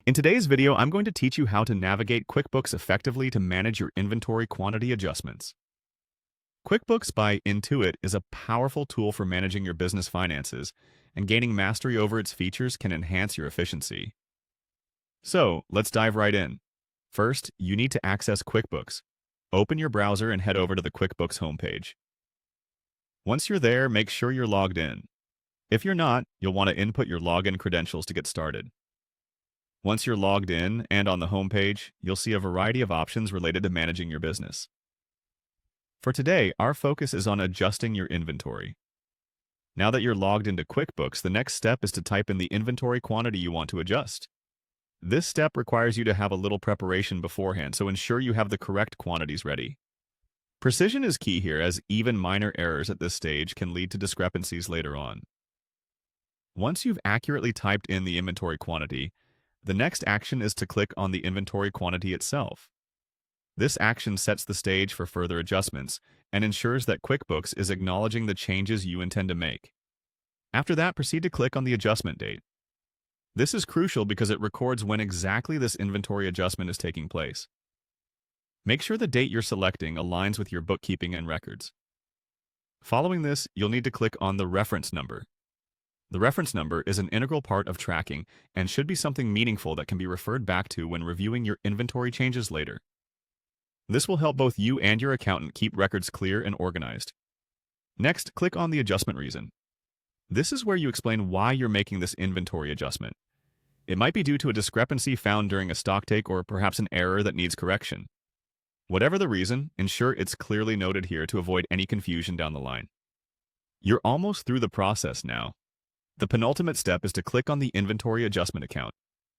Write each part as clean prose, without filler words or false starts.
In today's video, I'm going to teach you how to navigate QuickBooks effectively to manage your inventory quantity adjustments. QuickBooks by Intuit is a powerful tool for managing your business finances, and gaining mastery over its features can enhance your efficiency. So, let's dive right in. First, you need to access QuickBooks. Open your browser and head over to the QuickBooks homepage. Once you're there, make sure you're logged in. If you're not, you'll want to input your login credentials to get started. Once you're logged in and on the homepage, you'll see a variety of options related to managing your business. For today, our focus is on adjusting your inventory. Now that you're logged into QuickBooks, the next step is to type in the inventory quantity you want to adjust. This step requires you to have a little preparation beforehand, so ensure you have the correct quantities ready. Precision is key here, as even minor errors at this stage can lead to discrepancies later on. Once you've accurately typed in the inventory quantity, the next action is to click on the inventory quantity itself. This action sets the stage for further adjustments and ensures that QuickBooks is acknowledging the changes you intend to make. After that, proceed to click on the adjustment date. This is crucial because it records when exactly this inventory adjustment is taking place. Make sure the date you're selecting aligns with your bookkeeping and records. Following this, you'll need to click on the reference number. The reference number is an integral part of tracking and should be something meaningful that can be referred back to when reviewing your inventory changes later. This will help both you and your accountant keep records clear and organized. Next, click on the adjustment reason. This is where you explain why you're making this inventory adjustment. It might be due to a discrepancy found during a stocktake or perhaps an error that needs correction. Whatever the reason, ensure it's clearly noted here to avoid any confusion down the line. You're almost through the process now. The penultimate step is to click on the inventory adjustment account.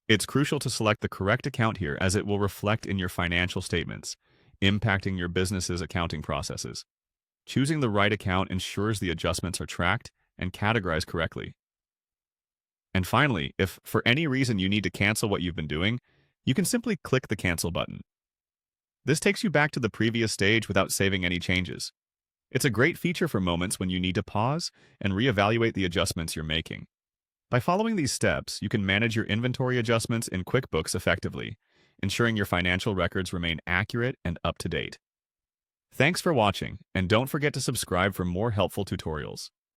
It's crucial to select the correct account here, as it will reflect in your financial statements, impacting your business's accounting processes. Choosing the right account ensures the adjustments are tracked and categorized correctly. And finally, if for any reason you need to cancel what you've been doing, you can simply click the cancel button. This takes you back to the previous stage without saving any changes. It's a great feature for moments when you need to pause and reevaluate the adjustments you're making. By following these steps, you can manage your inventory adjustments in QuickBooks effectively, ensuring your financial records remain accurate and up to date. Thanks for watching, and don't forget to subscribe for more helpful tutorials.